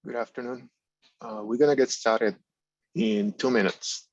Good afternoon. We're going to get started in 2 minutes.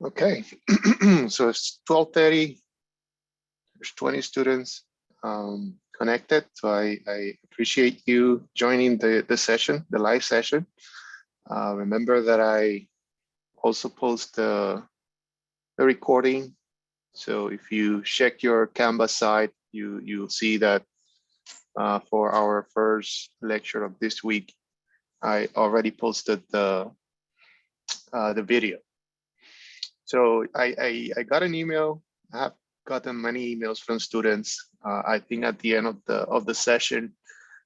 Okay, so it's 12:30. There's 20 students connected. So I appreciate you joining the session, the live session. Remember that I also post the recording. So if you check your Canvas site, you'll see that for our first lecture of this week, I already posted the video. So I got an email. I have gotten many emails from students. I think at the end of the session,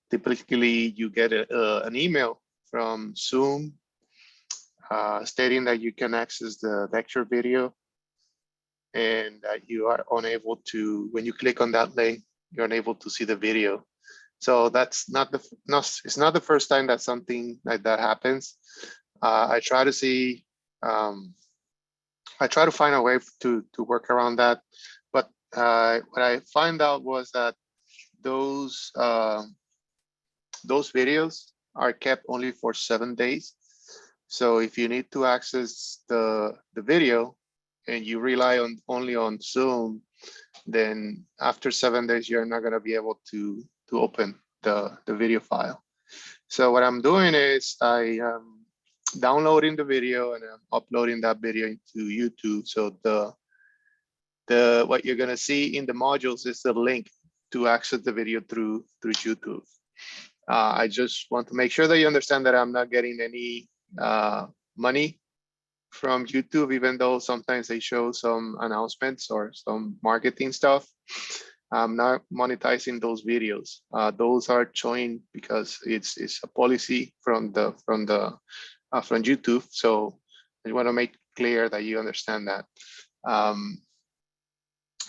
typically you get an email from Zoom stating that you can access the lecture video and that you are unable to, when you click on that link, you're unable to see the video. So that's it's not the first time that something like that happens. I try to see. I try to find a way to work around that, but what I find out was that those videos are kept only for 7 days. So if you need to access the video and you rely only on Zoom, then after 7 days you're not going to be able to open the video file. So what I'm doing is I downloading the video and I'm uploading that video into YouTube. So what you're gonna see in the modules is the link to access the video through YouTube. I just want to make sure that you understand that I'm not getting any money from YouTube, even though sometimes they show some announcements or some marketing stuff. I'm not monetizing those videos. Those are showing because it's a policy from YouTube. So I want to make clear that you understand that.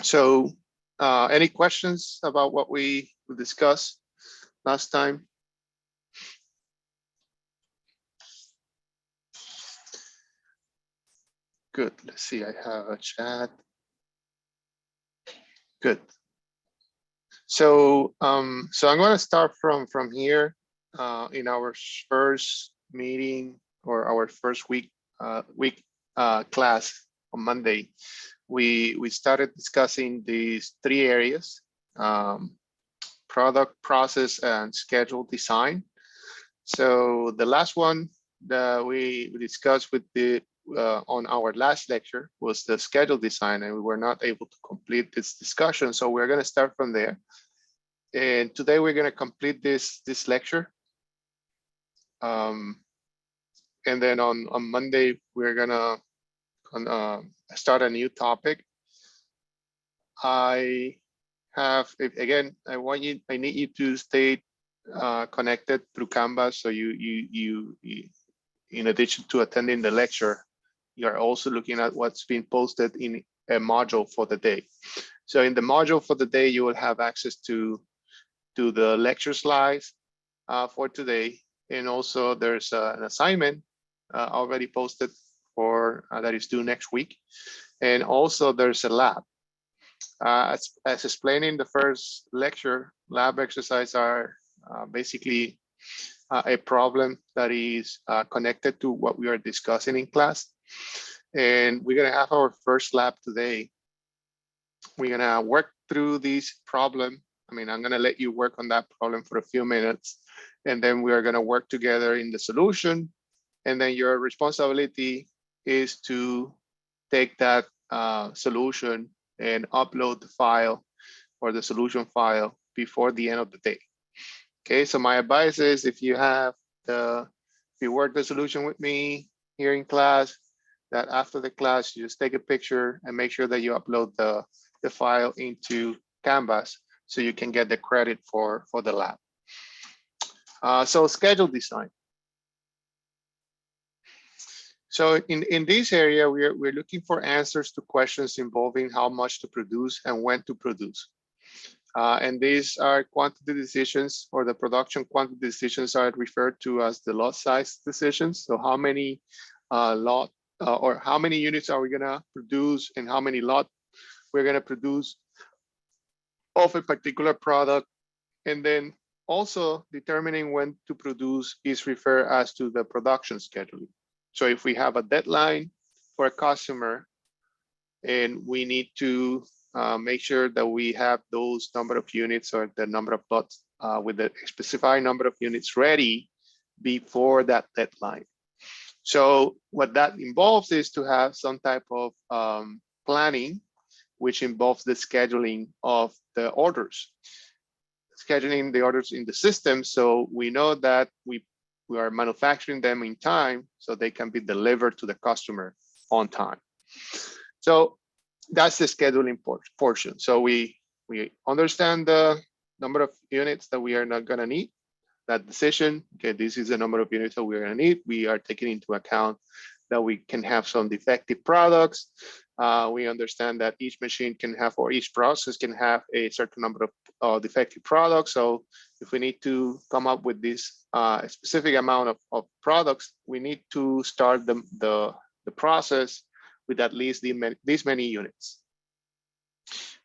So any questions about what we discussed last time? Good. Let's see. I have a chat. Good. So so I'm going to start from here in our first meeting or our first week class on Monday. We started discussing these 3 areas: product, process, and schedule design. So the last one that we discussed with the on our last lecture was the schedule design, and we were not able to complete this discussion. So we're going to start from there. And today we're going to complete this lecture. And then on Monday, we're going to start a new topic. I need you to stay connected through Canvas. So you in addition to attending the lecture, you are also looking at what's been posted in a module for the day. So in the module for the day, you will have access to the lecture slides for today. And also there's an assignment already posted for that is due next week. And also there's a lab. As explained in the first lecture, lab exercises are basically a problem that is connected to what we are discussing in class. And we're gonna have our first lab today. We're gonna work through this problem. I mean, I'm gonna let you work on that problem for a few minutes, and then we are gonna work together in the solution. And then your responsibility is to take that solution and upload the file or the solution file before the end of the day. Okay, so my advice is if you work the solution with me here in class, that after the class, you just take a picture and make sure that you upload the file into Canvas so you can get the credit for the lab. So schedule design. So in this area, we're looking for answers to questions involving how much to produce and when to produce. And these are quantity decisions, or the production quantity decisions are referred to as the lot size decisions. So how many or how many units are we gonna produce and how many lot we're gonna produce of a particular product. And then also determining when to produce is referred as to the production scheduling. So if we have a deadline for a customer and we need to make sure that we have those number of units or the number of lots with the specified number of units ready before that deadline. So what that involves is to have some type of planning, which involves the scheduling of the orders. Scheduling the orders in the system so we know that we are manufacturing them in time so they can be delivered to the customer on time. So that's the scheduling portion. So we understand the number of units that we are not going to need. That decision, okay, this is the number of units that we're going to need. We are taking into account that we can have some defective products. We understand that each machine can have, or each process can have a certain number of defective products. So if we need to come up with this specific amount of products, we need to start the process with at least these many units.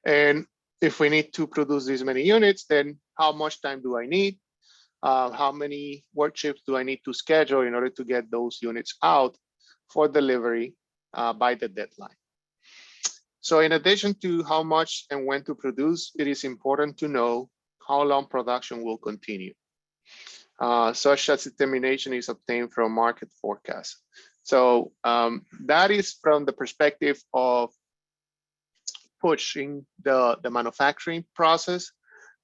And if we need to produce these many units, then how much time do I need? How many work shifts do I need to schedule in order to get those units out for delivery by the deadline? So in addition to how much and when to produce, it is important to know how long production will continue. Such as determination is obtained from market forecast. So that is from the perspective of pushing the manufacturing process,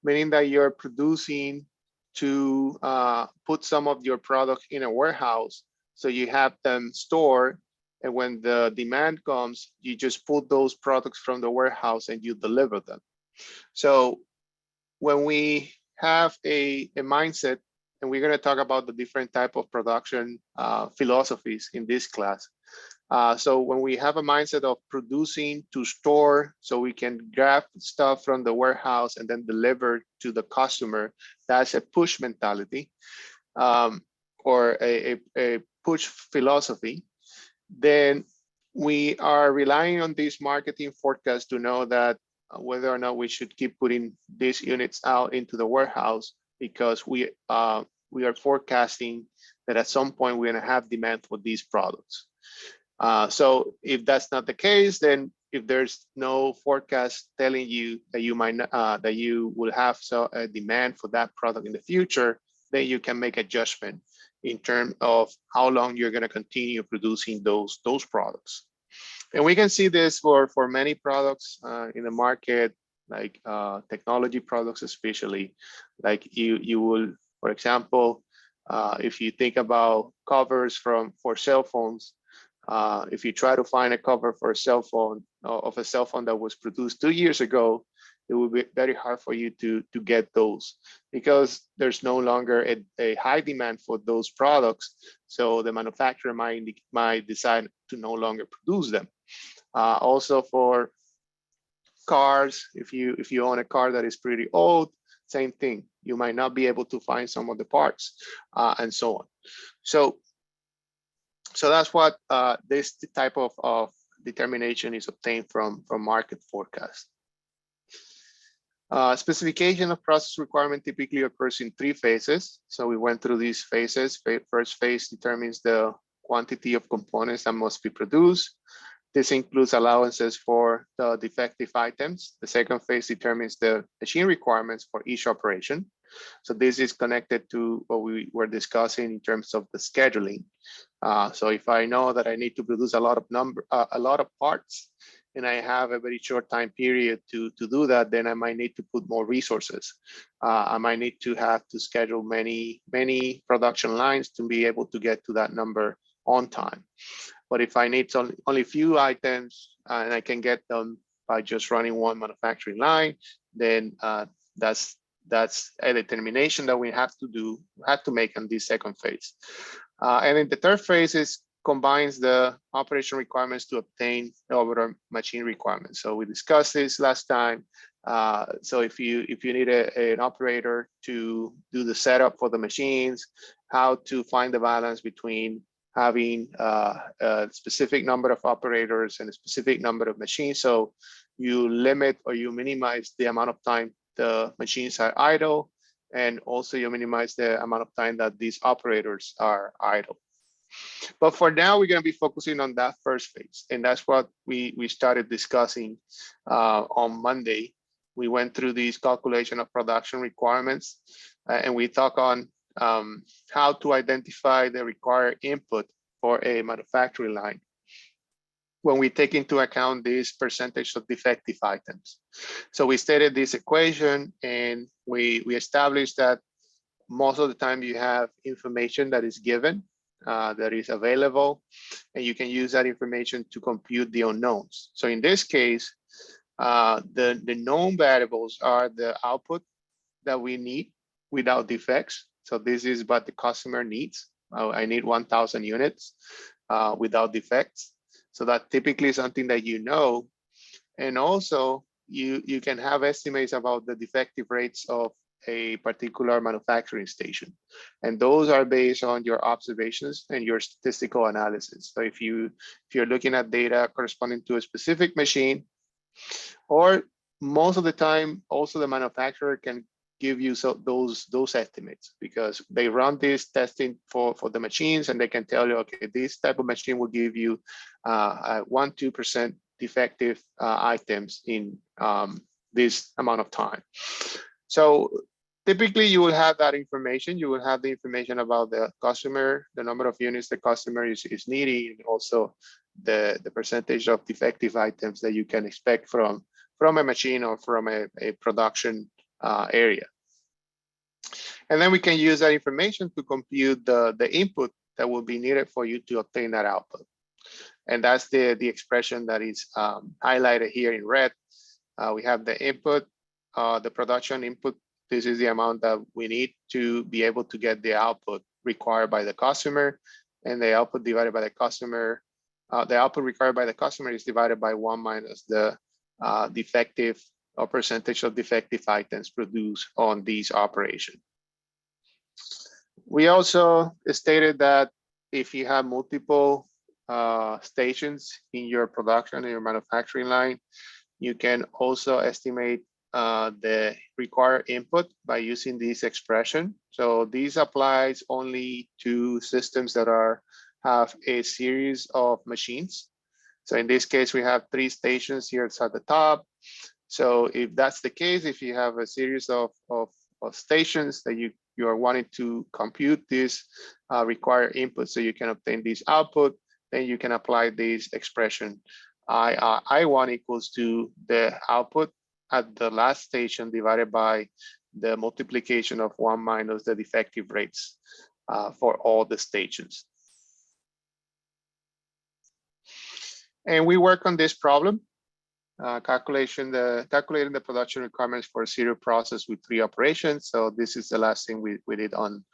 meaning that you're producing to put some of your products in a warehouse so you have them stored, and when the demand comes, you just pull those products from the warehouse and you deliver them. So when we have a mindset, and we're going to talk about the different type of production philosophies in this class. So when we have a mindset of producing to store so we can grab stuff from the warehouse and then deliver to the customer, that's a push mentality or a push philosophy. Then we are relying on this marketing forecast to know that whether or not we should keep putting these units out into the warehouse, because we are forecasting that at some point we're going to have demand for these products. So if that's not the case, then if there's no forecast telling you that you might that you will have a demand for that product in the future, then you can make adjustment in terms of how long you're going to continue producing those products. And we can see this for many products in the market, like technology products, especially. Like you will, for example, if you think about covers for cell phones, if you try to find a cover for a cell phone of a cell phone that was produced 2 years ago, it will be very hard for you to get those because there's no longer a high demand for those products. So the manufacturer might decide to no longer produce them. Also for cars, if you own a car that is pretty old, same thing. You might not be able to find some of the parts and so on. So that's what this type of determination is obtained from market forecast. Specification of process requirement typically occurs in 3 phases. So we went through these phases. First phase determines the quantity of components that must be produced. This includes allowances for the defective items. The second phase determines the machine requirements for each operation. So this is connected to what we were discussing in terms of the scheduling. So if I know that I need to produce a lot of parts, and I have a very short time period to do that, then I might need to put more resources. I might need to have to schedule many production lines to be able to get to that number on time. But if I need only a few items and I can get them by just running one manufacturing line, then that's a determination that we have to make in this second phase. And in the third phase is combines the operation requirements to obtain the overall machine requirements. So we discussed this last time. So if you need an operator to do the setup for the machines, how to find the balance between having a specific number of operators and a specific number of machines. So you limit or you minimize the amount of time the machines are idle, and also you minimize the amount of time that these operators are idle. But for now, we're going to be focusing on that first phase. And that's what we started discussing on Monday. We went through these calculation of production requirements, and we talk on how to identify the required input for a manufacturing line when we take into account this percentage of defective items. So we stated this equation, and we established that most of the time you have information that is given, that is available, and you can use that information to compute the unknowns. So in this case, the known variables are the output that we need without defects. So this is what the customer needs. I need 1,000 units without defects. So that typically is something that you know. And also you can have estimates about the defective rates of a particular manufacturing station. And those are based on your observations and your statistical analysis. So if you're looking at data corresponding to a specific machine, or most of the time, also the manufacturer can give you those estimates, because they run this testing for the machines, and they can tell you, okay, this type of machine will give you 1-2% defective items in this amount of time. So typically you will have that information. You will have the information about the customer, the number of units the customer is needing, and also the percentage of defective items that you can expect from a machine or from a production area. And then we can use that information to compute the input that will be needed for you to obtain that output. And that's the expression that is highlighted here in red. We have the input, the production input. This is the amount that we need to be able to get the output required by the customer, and the output divided by the customer. The output required by the customer is divided by 1 minus the defective or percentage of defective items produced on these operations. We also stated that if you have multiple stations in your production, in your manufacturing line, you can also estimate the required input by using this expression. So this applies only to systems that have a series of machines. So in this case, we have 3 stations here at the top. So if that's the case, if you have a series of stations that you are wanting to compute this required input so you can obtain this output, then you can apply this expression. I1 equals to the output at the last station divided by the multiplication of 1 minus the defective rates for all the stations. And we work on this problem, calculating the production requirements for a serial process with 3 operations. So this is the last thing we did on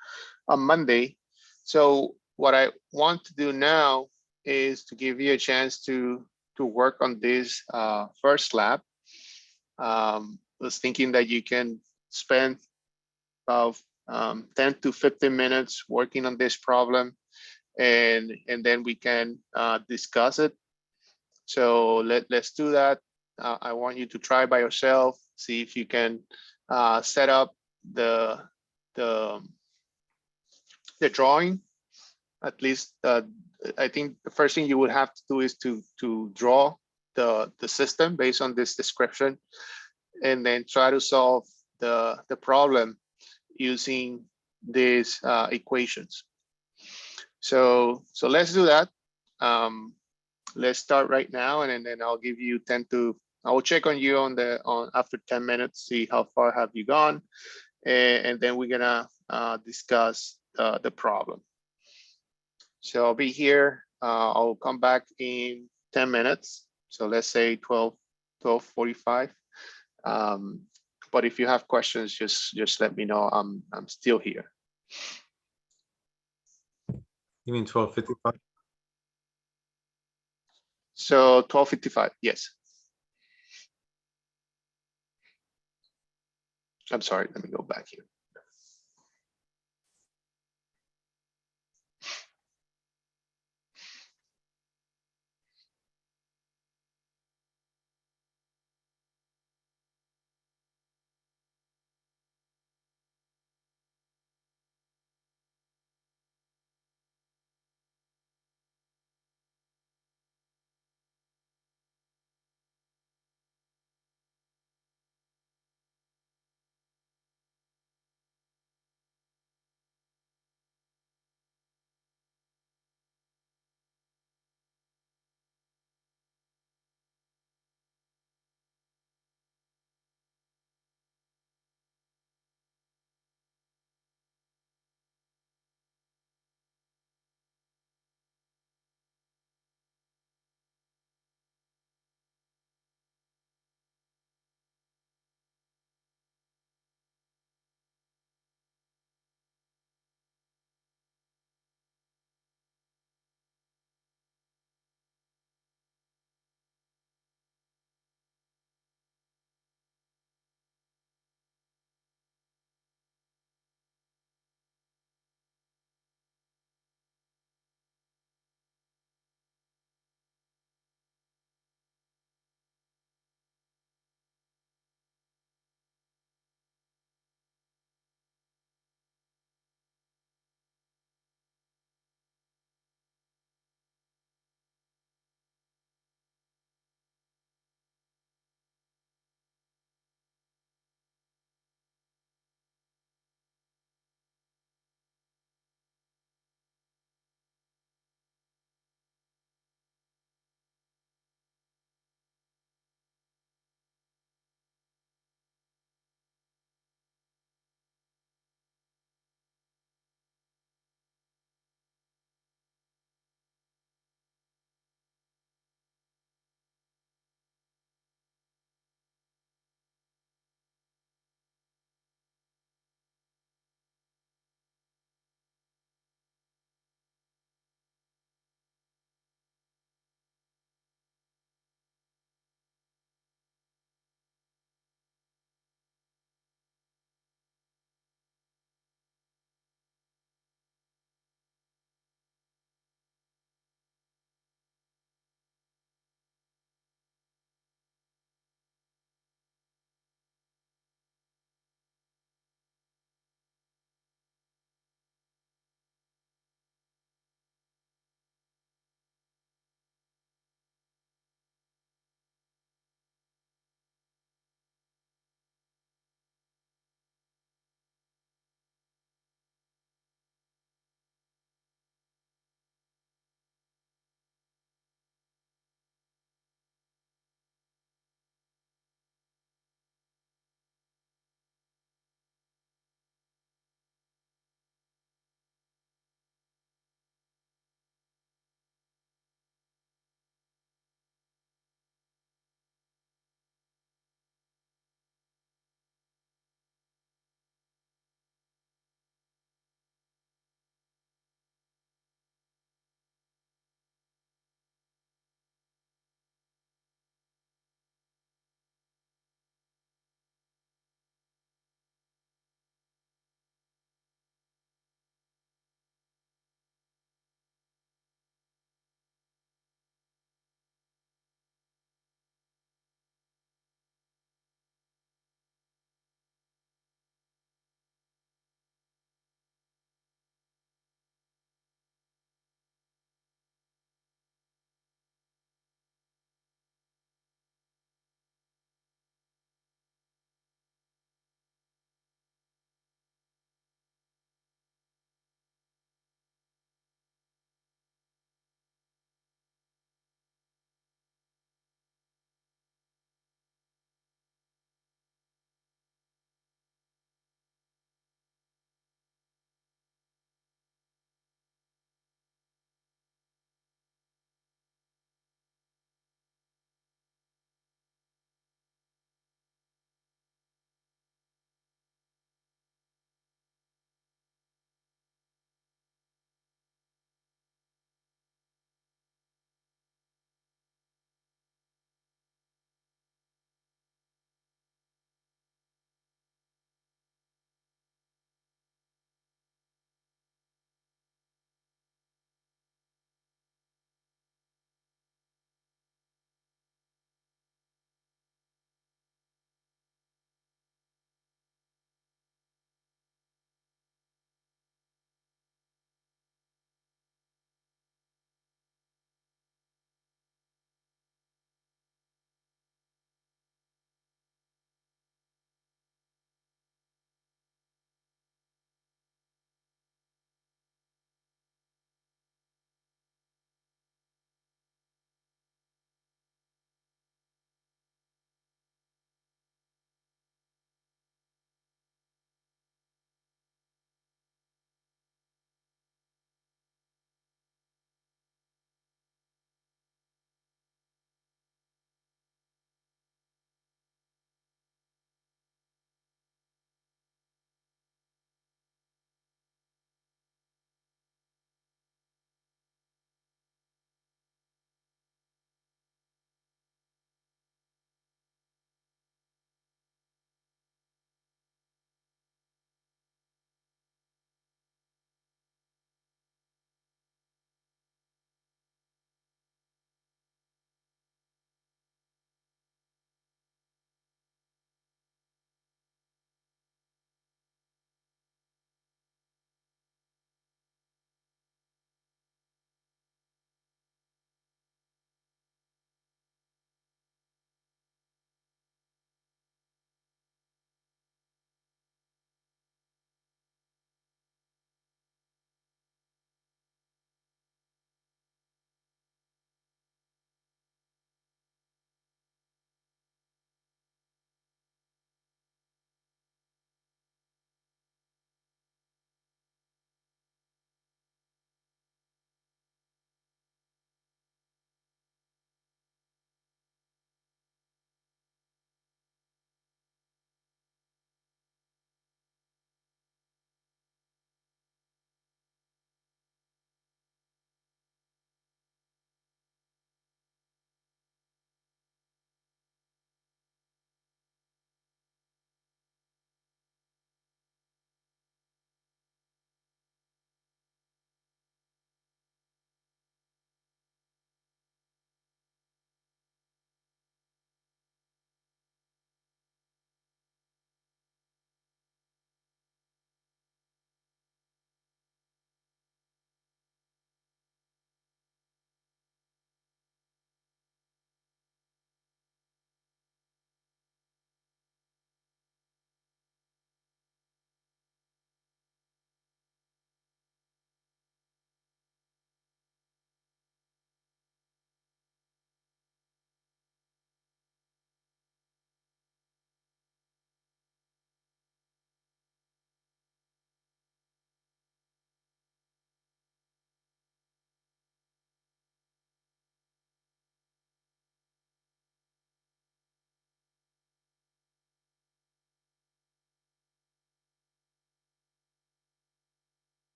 Monday. So what I want to do now is to give you a chance to work on this first lab. Was thinking that you can spend about 10 to 15 minutes working on this problem, and then we can discuss it. So let's do that. I want you to try by yourself, see if you can set up the drawing. At least I think the first thing you would have to do is to draw the system based on this description, and then try to solve the problem using these equations. So let's do that. Let's start right now, and then I'll give you I will check on you on after 10 minutes, see how far have you gone, and then we're gonna discuss the problem. So I'll be here. I'll come back in 10 minutes. So let's say 12:45. But if you have questions, just let me know. I'm still here. You mean 12:55? So 12:55, yes. I'm sorry, let me go back here.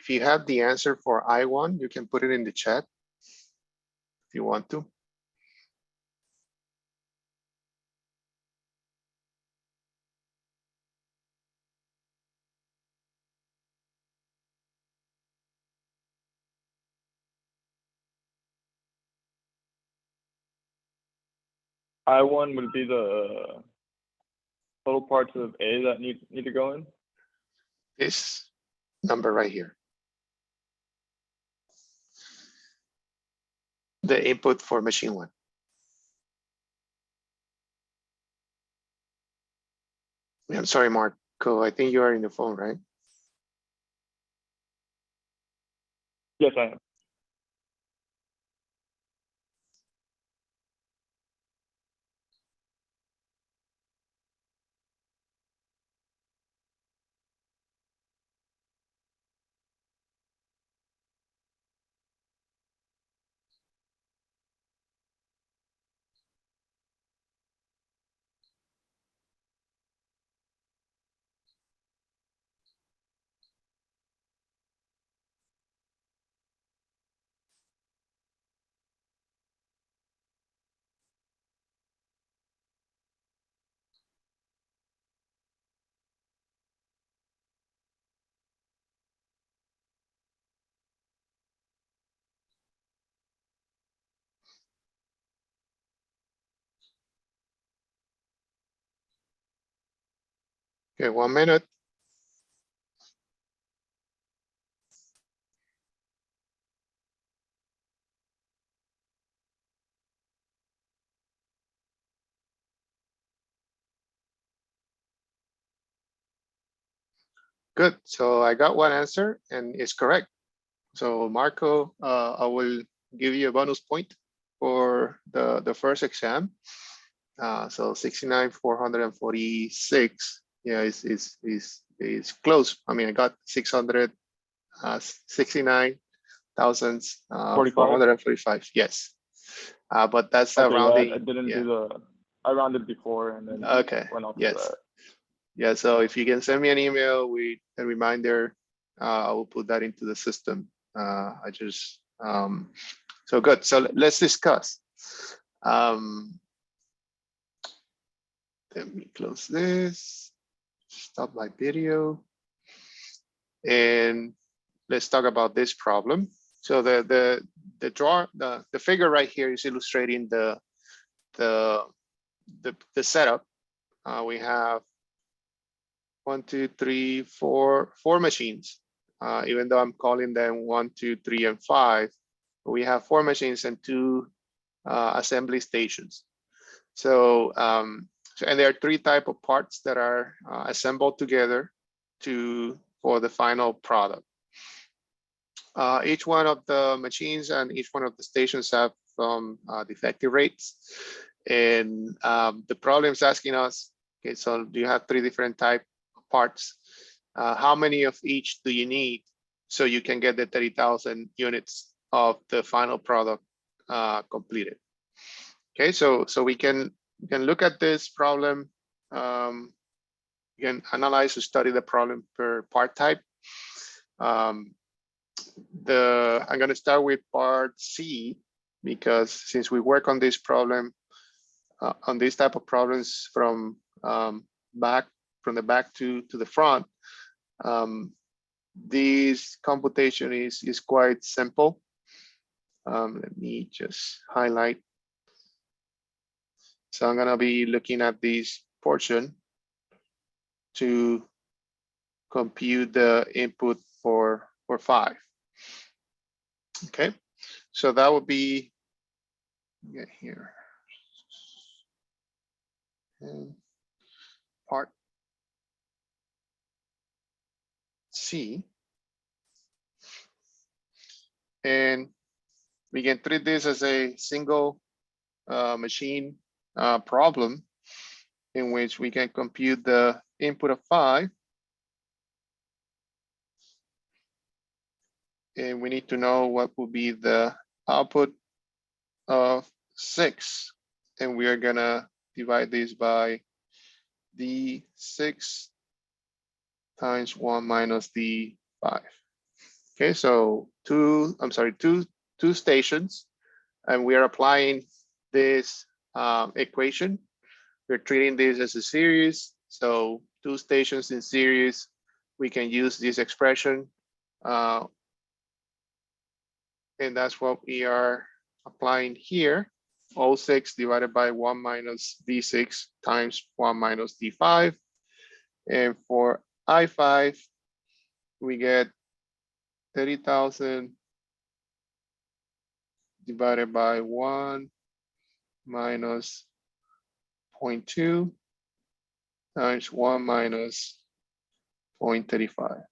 If you have the answer for I1, you can put it in the chat if you want to. I1 would be the total parts of A that need to go in. This number right here. The input for machine 1. I'm sorry, Marco. I think you are in the phone, right? Yes, I am. Okay, 1 minute. Good. So I got one answer and it's correct. So Marco, I will give you a bonus point for the first exam. So 69,446. Yeah, is close. I mean, I got 69,445. Yes, but that's a Okay, rounding. yeah, I didn't Yeah. do the. I rounded before and then Okay. went off Yes. of that. Yeah. So if you can send me an email with a reminder, I will put that into the system. I just so good. So let's discuss. Let me close this. Stop my video. And let's talk about this problem. So the figure right here is illustrating the setup. We have 1, 2, 3, 4 machines. Even though I'm calling them 1, 2, 3, and 5, we have 4 machines and 2 assembly stations. So and there are 3 types of parts that are assembled together for the final product. Each one of the machines and each one of the stations have some defective rates. And the problem is asking us, okay, so do you have 3 different type of parts? How many of each do you need so you can get the 30,000 units of the final product completed? Okay, so we can look at this problem. You can analyze or study the problem per part type. I'm going to start with part C, because since we work on this problem, on this type of problems from the back to the front, this computation is quite simple. Let me just highlight. So I'm going to be looking at this portion to compute the input for 5. Okay, so that would be, get here, and part C. And we can treat this as a single machine problem in which we can compute the input of 5. And we need to know what will be the output of 6. And we are gonna divide this by the 6 times 1 minus the 5. Okay, so two stations, and we are applying this equation. We're treating this as a series. So two stations in series, we can use this expression. And that's what we are applying here. O6 divided by 1 minus D6 times 1 minus D5. And for I5, we get 30,000 divided by 1 minus 0.2 times 1 minus 0.35.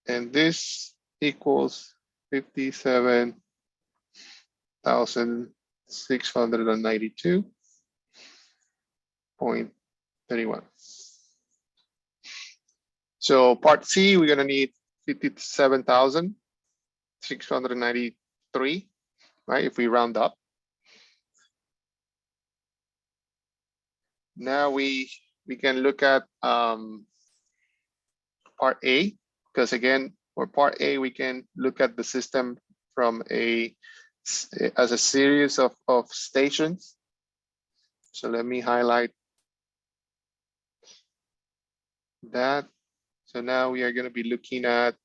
And this equals 57,692.31. So part C, we're gonna need 57,693, right? If we round up. Now we can look at part A, because again, for part A, we can look at the system from as a series of stations. So let me highlight that. So now we are going to be looking at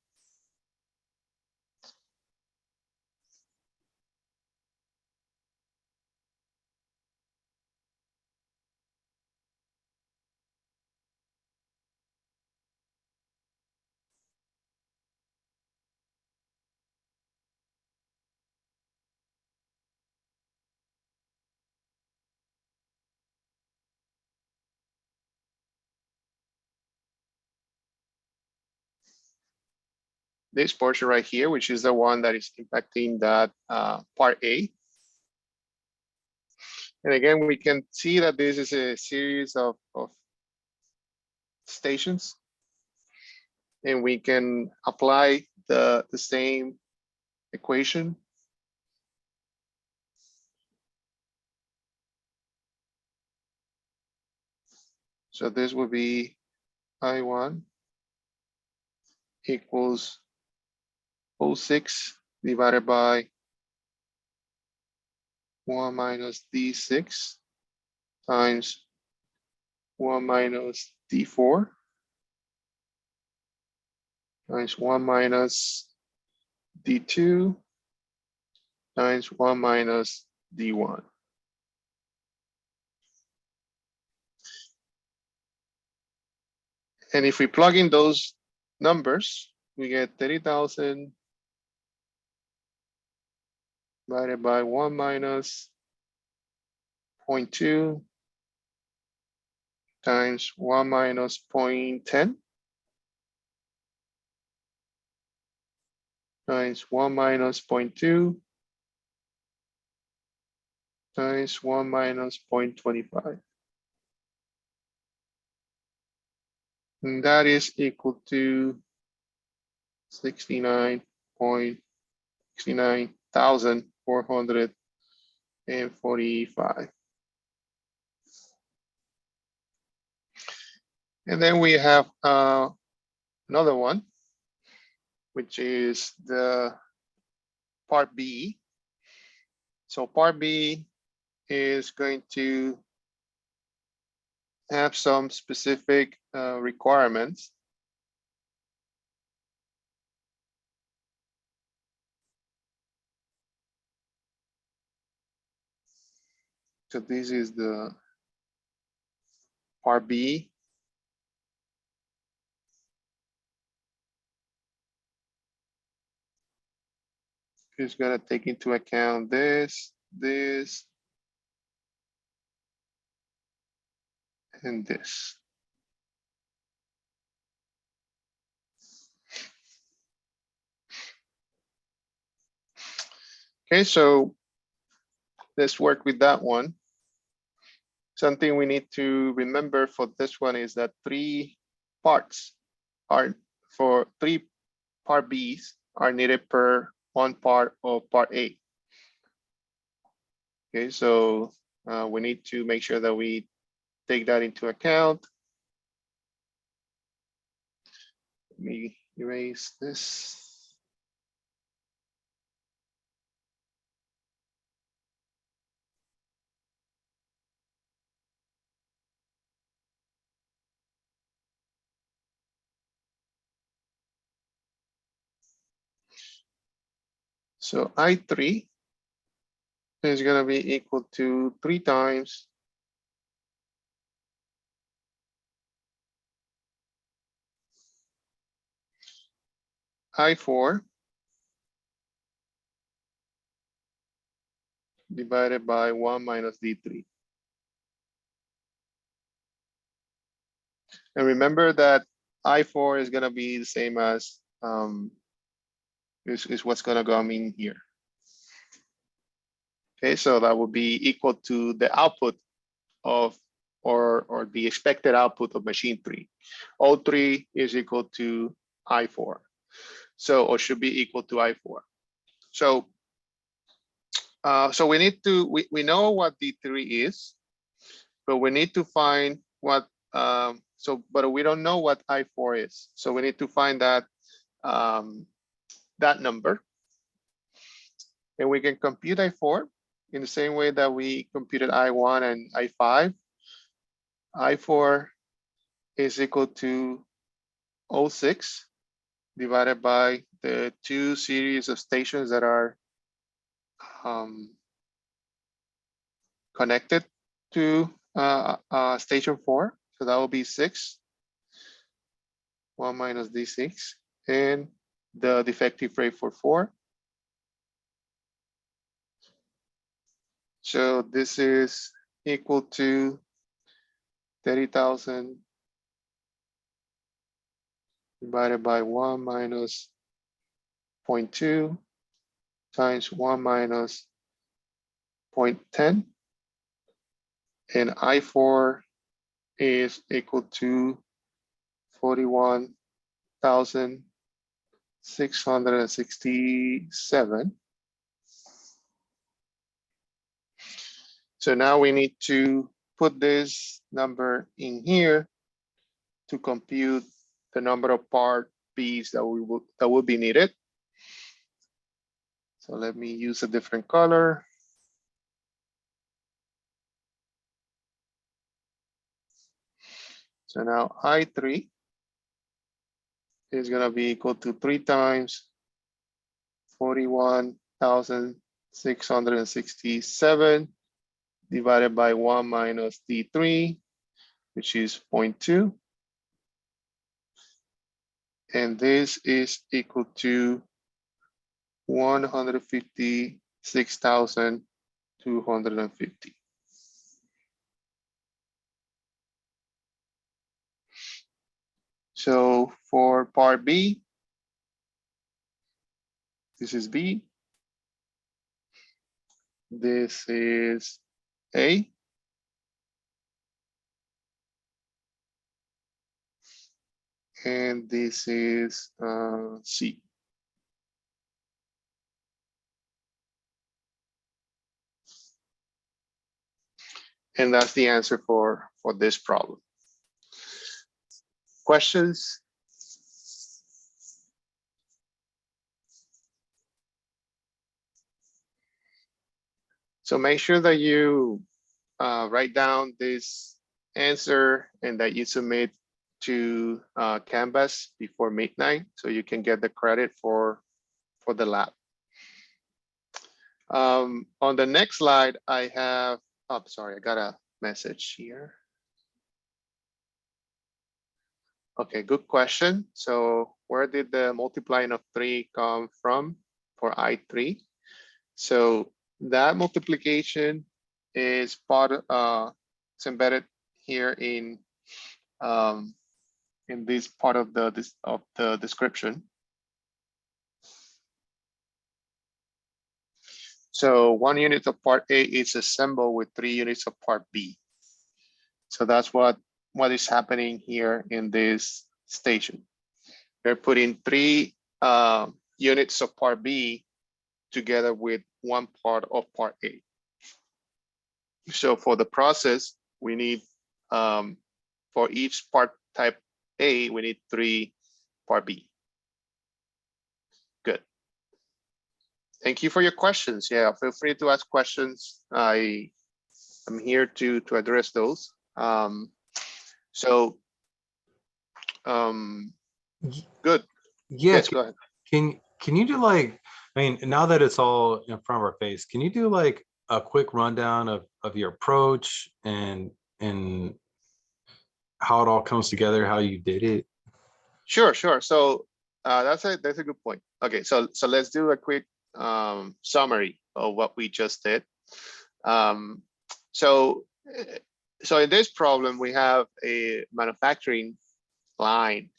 this portion right here, which is the one that is impacting that part A. And again, we can see that this is a series of stations, and we can apply the same equation. So this will be I1 equals O6 divided by 1 minus D6 times 1 minus D4 times 1 minus D2 times 1 minus D1. And if we plug in those numbers, we get 30,000 divided by 1 minus 0.2 times 1 minus 0.10 times 1 minus 0.2 times 1 minus 0.25. And that is equal to 69,445. And then we have another one, which is the part B. So part B is going to have some specific requirements. So this is the part B. It's going to take into account this, and this. Okay, so let's work with that one. Something we need to remember for this one is that 3 parts are for 3 part B's are needed per 1 part of part A. Okay, so we need to make sure that we take that into account. Let me erase this. So I3 is going to be equal to 3 times I4 divided by 1 minus D3. And remember that I4 is going to be the same as is what's going to come in here. Okay, so that would be equal to the output of or the expected output of machine 3. O3 is equal to I4. So, or should be equal to I4. So, so we need to, we know what D3 is, but we need to find what, but we don't know what I4 is. So we need to find that, that number. And we can compute I4 in the same way that we computed I1 and I5. I4 is equal to 0.6 divided by the 2 series of stations that are connected to station 4. So that will be 6. 1 minus D6. And the defective rate for 4. So this is equal to 30,000 divided by 1 minus 0.2 times 1 minus 0.10. And I4 is equal to 41,667. So now we need to put this number in here to compute the number of part B's that will be needed. So let me use a different color. So now I3 is going to be equal to 3 times 41,667 divided by 1 minus D3, which is 0.2. And this is equal to 156,250. So for part B, this is B. This is A. And this is C. And that's the answer for this problem. Questions? So make sure that you write down this answer and that you submit to Canvas before midnight so you can get the credit for the lab. On the next slide, I have, oh, sorry, I got a message here. Okay, good question. So where did the multiplying of 3 come from for I3? So that multiplication is part it's embedded here in this part of the description. So 1 unit of part A is assembled with 3 units of part B. So that's what is happening here in this station. They're putting 3 units of part B together with 1 part of part A. So for the process, we need, for each part type A, we need 3 part B. Good. Thank you for your questions. Yeah, feel free to ask questions. I'm here to address those. Good. Yeah, Yes, go ahead. can you do like, I mean, now that it's all in front of our face, can you do like a quick rundown of your approach and how it all comes together, how you did it? Sure. So that's a good point. Okay, so let's do a quick summary of what we just did. So in this problem, we have a manufacturing line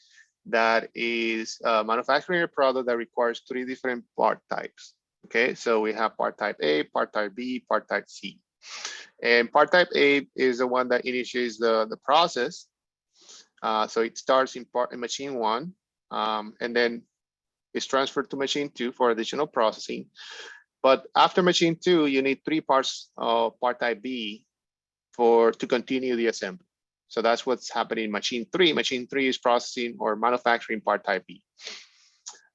that is manufacturing a product that requires 3 different part types. Okay, so we have part type A, part type B, part type C. And part type A is the one that initiates the process. So it starts in machine 1, and then it's transferred to machine 2 for additional processing. But after machine 2, you need 3 parts of part type B to continue the assembly. So that's what's happening in machine 3. Machine 3 is processing or manufacturing part type B.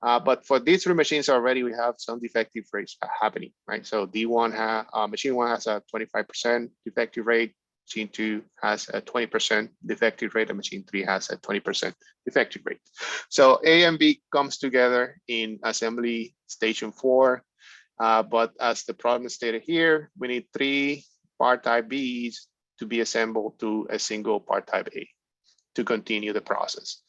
But for these 3 machines already, we have some defective rates happening, right? So machine 1 has a 25% defective rate. Machine 2 has a 20% defective rate, and machine 3 has a 20% defective rate. So A and B comes together in assembly station 4. But as the problem stated here, we need 3 part type Bs to be assembled to a single part type A to continue the process.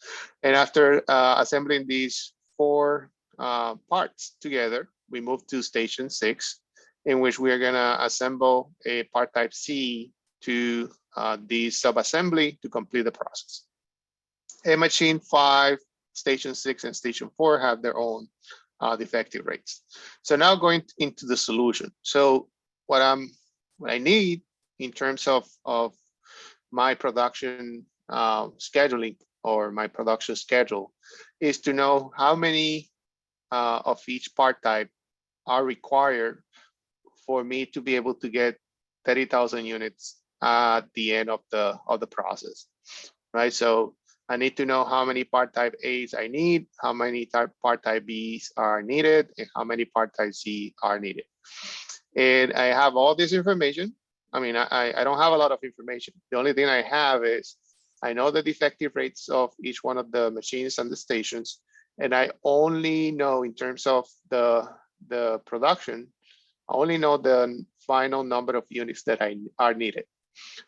And after assembling these 4 parts together, we move to station 6, in which we are gonna assemble a part type C to the sub-assembly to complete the process. And machine 5, station 6, and station 4 have their own defective rates. So now going into the solution. So what I need in terms of my production scheduling or my production schedule is to know how many of each part type are required for me to be able to get 30,000 units at the end of the process, right? So I need to know how many part type A's I need, how many part type B's are needed, and how many part type C are needed. And I have all this information. I mean, I don't have a lot of information. The only thing I have is I know the defective rates of each one of the machines and the stations, and I only know in terms of the production, I only know the final number of units that are needed.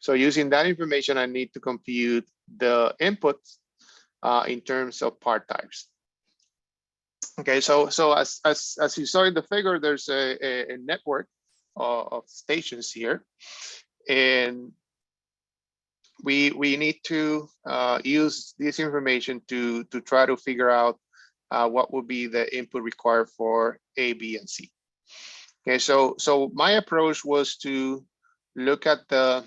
So using that information, I need to compute the inputs in terms of part types. Okay, so as you saw in the figure, there's a network of stations here, and we need to use this information to try to figure out what would be the input required for A, B, and C. Okay, so my approach was to look at the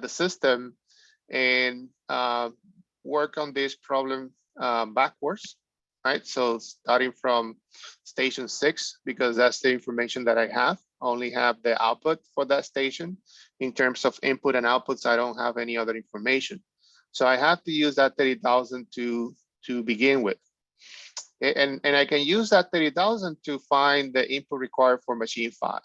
system and work on this problem backwards, right? So starting from station 6, because that's the information that I have. I only have the output for that station. In terms of input and outputs, I don't have any other information. So I have to use that 30,000 to begin with. And I can use that 30,000 to find the input required for machine 5,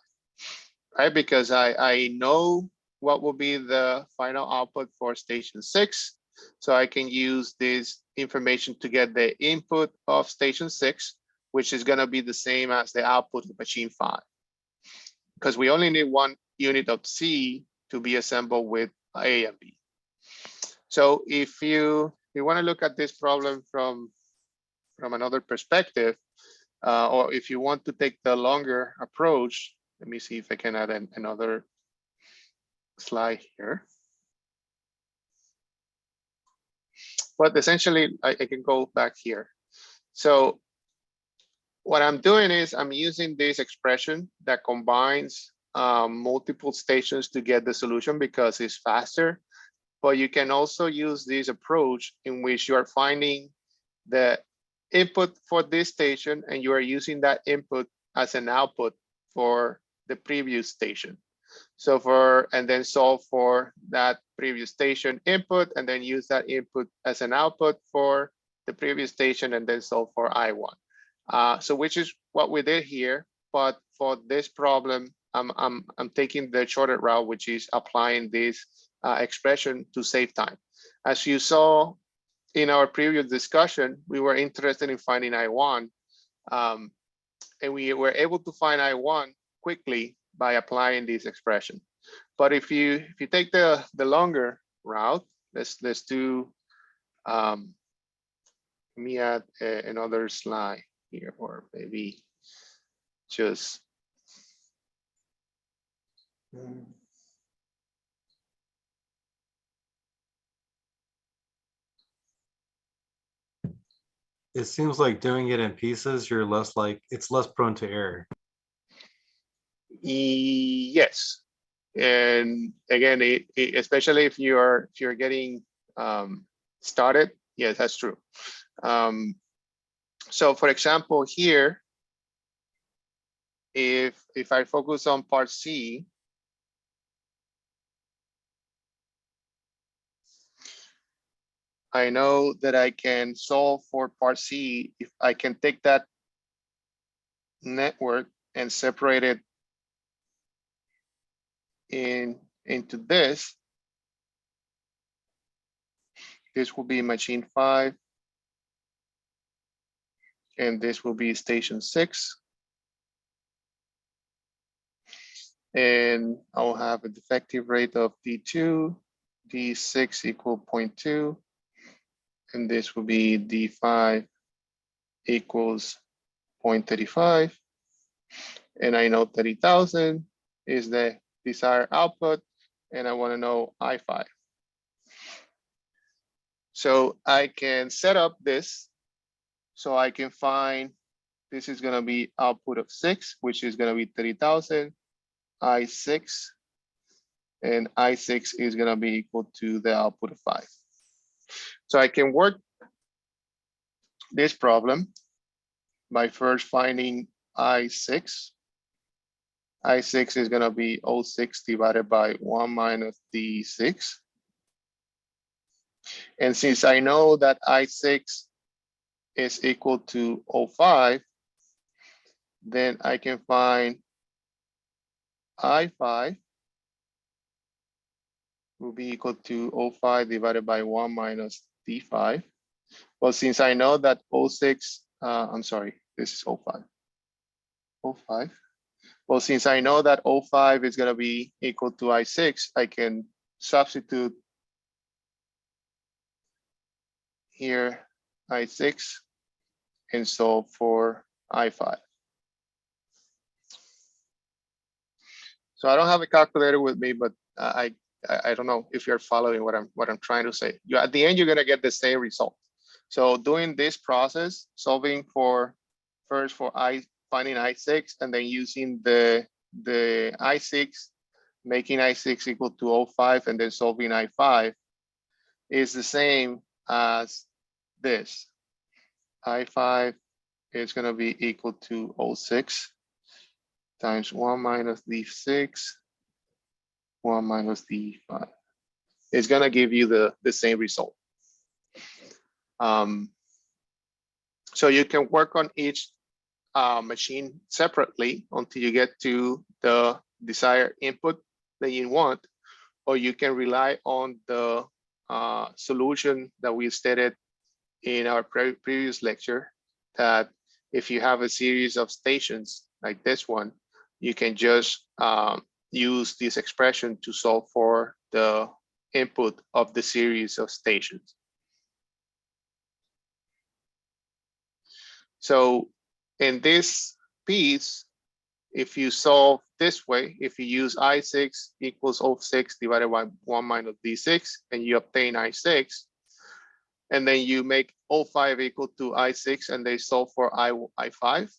right? Because I know what will be the final output for station 6. So I can use this information to get the input of station 6, which is going to be the same as the output of machine 5. Because we only need 1 unit of C to be assembled with A and B. So if you want to look at this problem from another perspective, or if you want to take the longer approach, let me see if I can add another slide here. But essentially, I can go back here. So what I'm doing is I'm using this expression that combines multiple stations to get the solution because it's faster. But you can also use this approach in which you are finding the input for this station and you are using that input as an output for the previous station. So and then solve for that previous station input and then use that input as an output for the previous station and then solve for I1. So which is what we did here, but for this problem, I'm taking the shorter route, which is applying this expression to save time. As you saw in our previous discussion, we were interested in finding I1, and we were able to find I1 quickly by applying this expression. But if you take the longer route, let's do, let me add another slide here, or maybe just It seems like doing it in pieces, you're less like, it's less prone to error. yes. And again, especially if you're getting started, yes, that's true. So for example, here, if I focus on part C, I know that I can solve for part C if I can take that network and separate it into this. This will be machine 5, and this will be station 6. And I'll have a defective rate of D2, D6 equal 0.2, and this will be D5 equals 0.35. And I know 30,000 is the desired output, and I want to know I5. So I can set up this so I can find, this is going to be output of 6, which is going to be 30,000, I6, and I6 is going to be equal to the output of 5. So I can work this problem by first finding I6. I6 is going to be 06 divided by 1 minus D6. And since I know that I6 is equal to 05, then I can find I5 will be equal to 05 divided by 1 minus D5. Well, since I know that 06, I'm sorry, this is 05. 05. Well, since I know that 05 is going to be equal to I6, I can substitute here I6 and solve for I5. So I don't have a calculator with me, but I don't know if you're following what I'm trying to say. At the end, you're going to get the same result. So doing this process, solving for first for finding I6, and then using the I6, making I6 equal to 05, and then solving I5 is the same as this. I5 is going to be equal to 06 times 1 minus D6, 1 minus D5. It's going to give you the same result. So you can work on each machine separately until you get to the desired input that you want, or you can rely on the solution that we stated in our previous lecture, that if you have a series of stations like this one, you can just use this expression to solve for the input of the series of stations. So in this piece, if you solve this way, if you use I6 equals 06 divided by 1 minus D6, and you obtain I6, and then you make 05 equal to I6, and they solve for I5,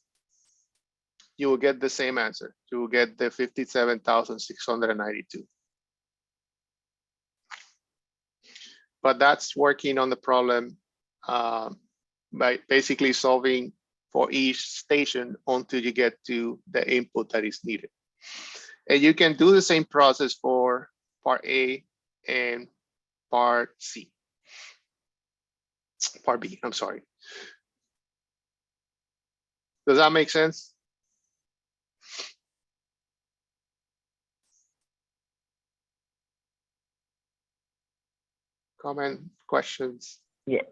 you will get the same answer. You will get the 57,692. But that's working on the problem by basically solving for each station until you get to the input that is needed. And you can do the same process for part A and part C. part B, I'm sorry. Does that make sense? Comment, questions? Yeah.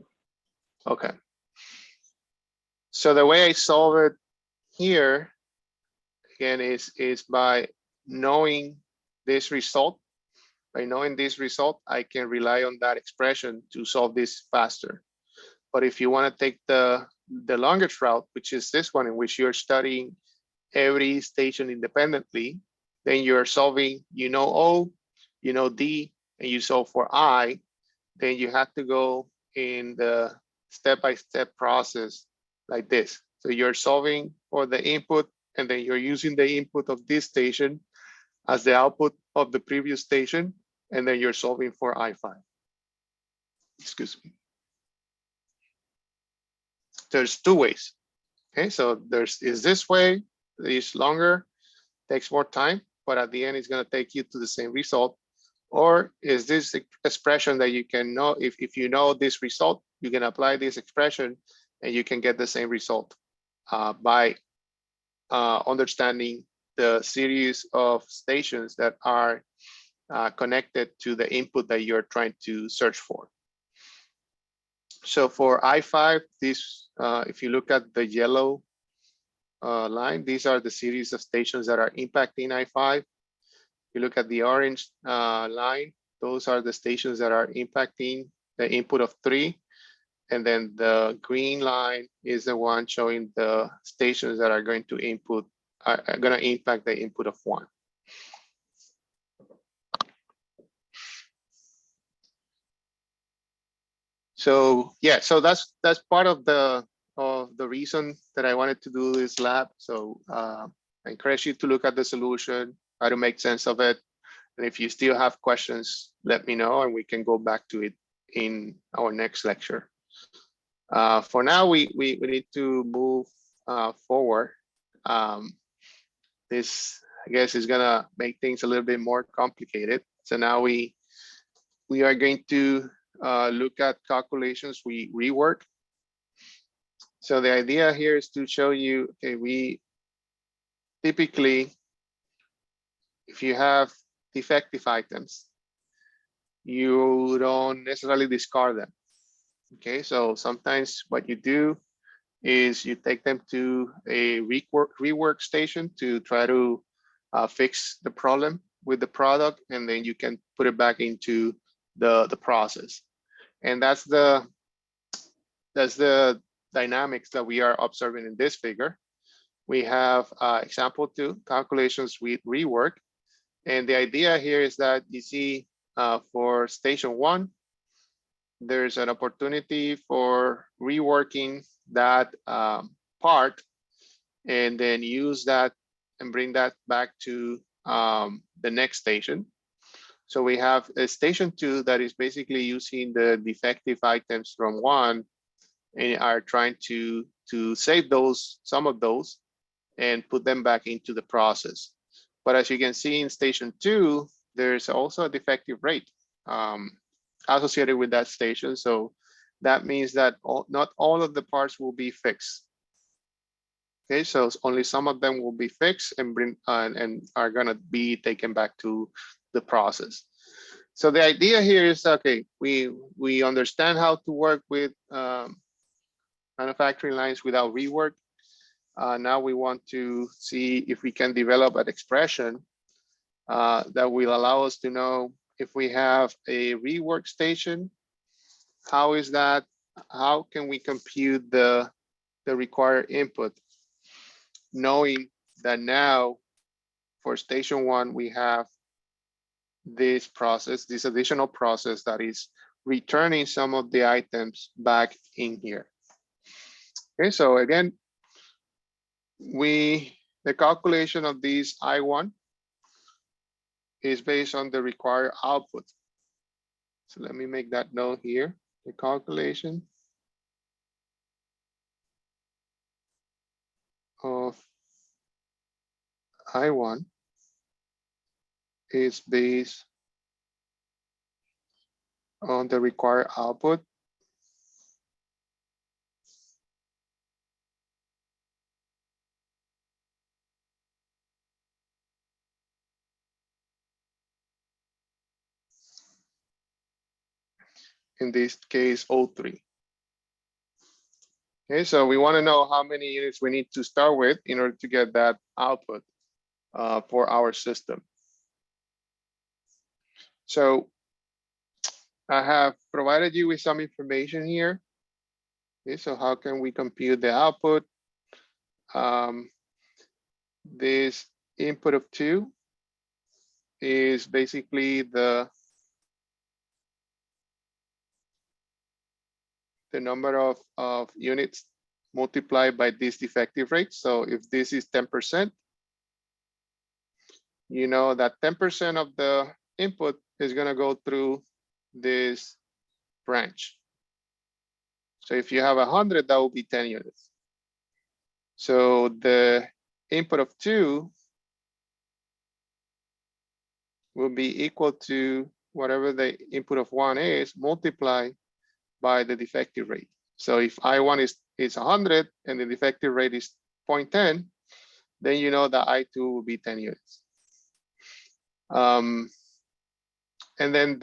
Okay. So the way I solve it here, again, is by knowing this result. By knowing this result, I can rely on that expression to solve this faster. But if you want to take the longest route, which is this one, in which you're studying every station independently, then you're solving, you know O, you know D, and you solve for I, then you have to go in the step-by-step process like this. So you're solving for the input, and then you're using the input of this station as the output of the previous station, and then you're solving for I5. Excuse me. There's two ways. Okay, so is this way, is longer, takes more time, but at the end it's going to take you to the same result. Or is this expression that you can know, if you know this result, you can apply this expression and you can get the same result by understanding the series of stations that are connected to the input that you're trying to search for. So for I5, this, if you look at the yellow line, these are the series of stations that are impacting I5. You look at the orange line, those are the stations that are impacting the input of 3. And then the green line is the one showing the stations that are going to impact the input of 1. So yeah, so that's part of the reason that I wanted to do this lab. So I encourage you to look at the solution, try to make sense of it. And if you still have questions, let me know and we can go back to it in our next lecture. For now, we need to move forward. This, I guess, is gonna make things a little bit more complicated. So now we are going to look at calculations we rework. So the idea here is to show you, okay, we typically, if you have defective items, you don't necessarily discard them. Okay, so sometimes what you do is you take them to a rework station to try to fix the problem with the product, and then you can put it back into the process. And that's the dynamics that we are observing in this figure. We have example 2, calculations with rework. And the idea here is that you see for station 1, there's an opportunity for reworking that part and then use that and bring that back to the next station. So we have a station 2 that is basically using the defective items from 1 and are trying to save some of those and put them back into the process. But as you can see in station 2, there's also a defective rate associated with that station. So that means that not all of the parts will be fixed. Okay, so only some of them will be fixed and are gonna be taken back to the process. So the idea here is, okay, we understand how to work with manufacturing lines without rework. Now we want to see if we can develop an expression that will allow us to know if we have a rework station, how can we compute the required input, knowing that now for station 1, we have this process, this additional process that is returning some of the items back in here. Okay, so again, the calculation of these I1 is based on the required output. So let me make that note here. The calculation of I1 is based on the required output in this case, O3. Okay, so we want to know how many units we need to start with in order to get that output for our system. So I have provided you with some information here. Okay, so how can we compute the output? This input of 2 is basically the number of units multiplied by this defective rate. So if this is 10%, you know that 10% of the input is going to go through this branch. So if you have 100, that will be 10 units. So the input of 2 will be equal to whatever the input of 1 is multiplied by the defective rate. So if I1 is 100 and the defective rate is 0.10, then you know that I2 will be 10 units. And then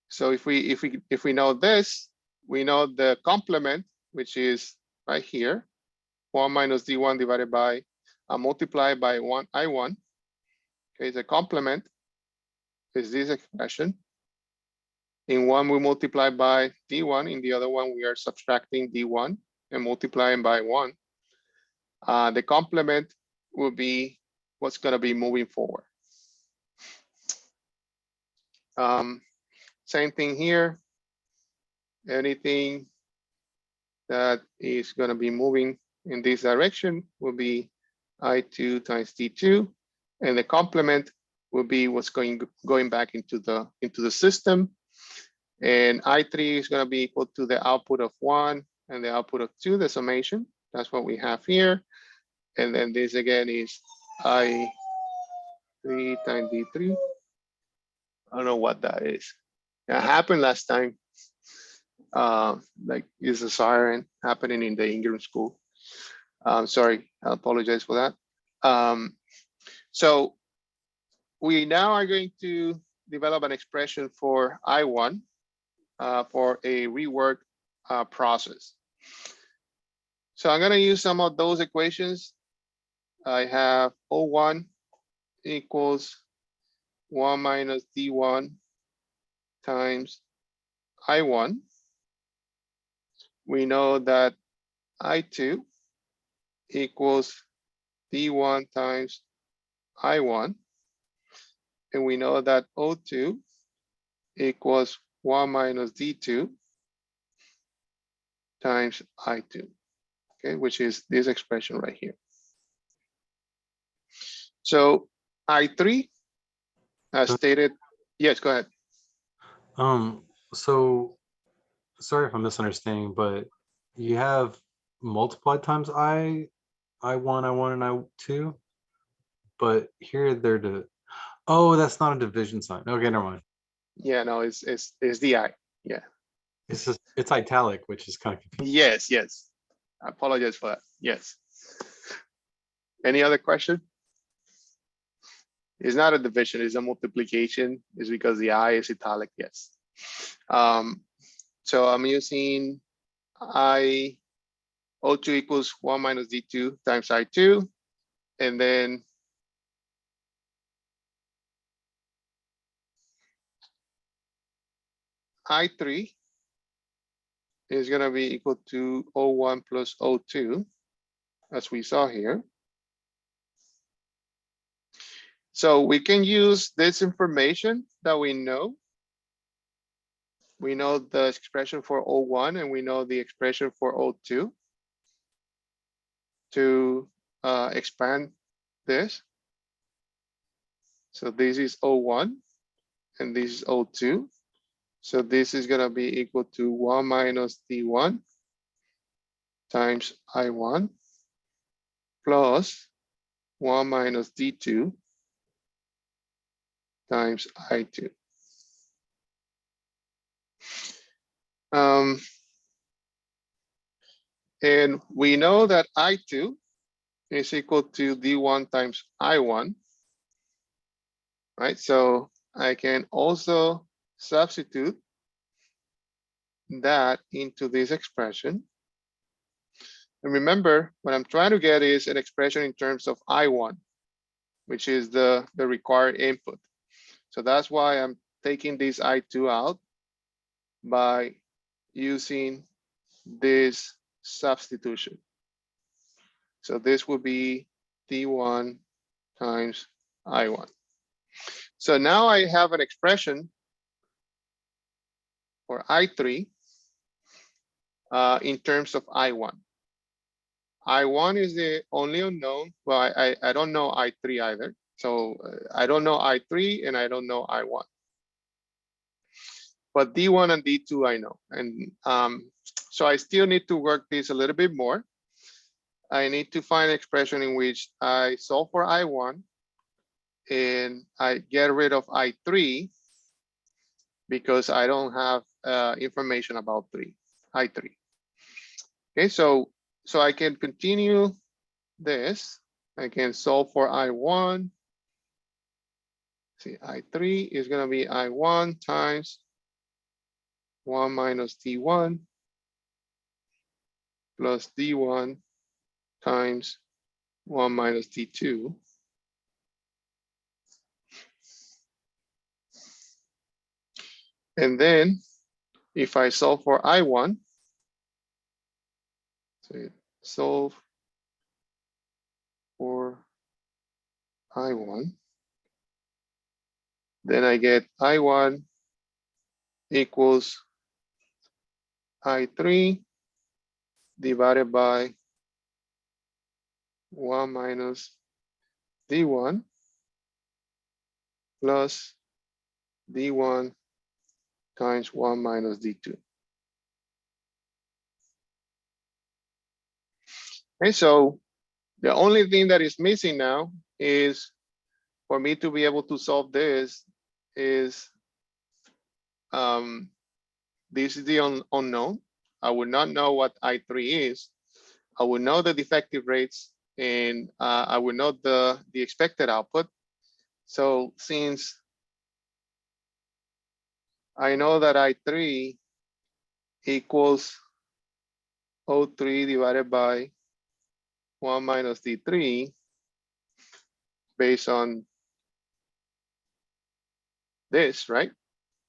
so if we know this, we know the complement, which is right here, 1 minus D1 divided by multiplied by 1 I1. Okay, the complement is this expression. In one we multiply by D1, in the other one we are subtracting D1 and multiplying by 1. The complement will be what's going to be moving forward. Same thing here. Anything that is going to be moving in this direction will be I2 times D2, and the complement will be what's going back into the system. And I3 is going to be equal to the output of 1 and the output of 2, the summation. That's what we have here. And then this again is I3 times D3. I don't know what that is. It happened last time. Like is a siren happening in the Ingram school. Sorry, I apologize for that. So we now are going to develop an expression for I1 for a reworked process. So I'm going to use some of those equations. I have O1 equals 1 minus D1 times I1. We know that I2 equals D1 times I1. And we know that O2 equals 1 minus D2 times I2, okay, which is this expression right here. So I3, as stated, yes, go ahead. So sorry if I'm misunderstanding, but you have multiplied times I1, and I2, but here they're oh, that's not a division sign. Okay, never mind. Yeah, no, it's the I. Yeah. It's italic, which is kind of confusing. Yes, yes. I apologize for that. Yes. Any other question? It's not a division, it's a multiplication. It's because the I is italic, yes. So I'm using O2 equals 1 minus D2 times I2, and then I3 is going to be equal to O1 plus O2, as we saw here. So we can use this information that we know. We know the expression for O1 and we know the expression for O2 to expand this. So this is O1 and this is O2. So this is going to be equal to 1 minus D1 times I1 plus 1 minus D2 times I2. And we know that I2 is equal to D1 times I1, right? So I can also substitute that into this expression. And remember, what I'm trying to get is an expression in terms of I1, which is the required input. So that's why I'm taking this I2 out by using this substitution. So this will be D1 times I1. So now I have an expression for I3 in terms of I1. I1 is the only unknown. Well, I don't know I3 either. So I don't know I3 and I don't know I1. But D1 and D2 I know. And so I still need to work this a little bit more. I need to find an expression in which I solve for I1 and I get rid of I3 because I don't have information about I3. Okay, so I can continue this. I can solve for I1. See, I3 is going to be I1 times 1 minus D1 plus D1 times 1 minus D2. And then if I solve for I1, so solve for I1, then I get I1 equals I3 divided by 1 minus D1 plus D1 times 1 minus D2. Okay, so the only thing that is missing now is for me to be able to solve this is this is the unknown. I would not know what I3 is. I would know the defective rates and I would know the expected output. So since I know that I3 equals O3 divided by 1 minus D3 based on this, right?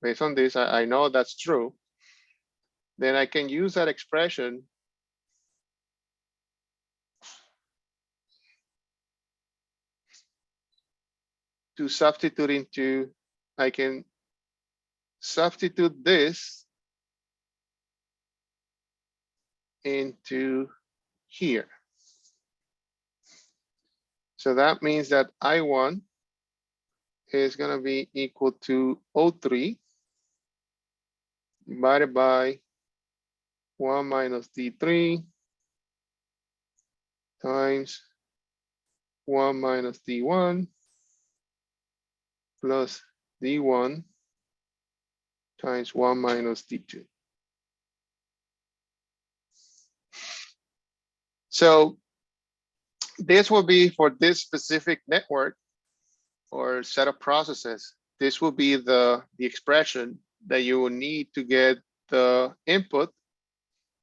Based on this, I know that's true. Then I can use that expression to substitute into, I can substitute this into here. So that means that I1 is going to be equal to O3 divided by 1 minus D3 times 1 minus D1 plus D1 times 1 minus D2. So this will be for this specific network or set of processes. This will be the expression that you will need to get the input,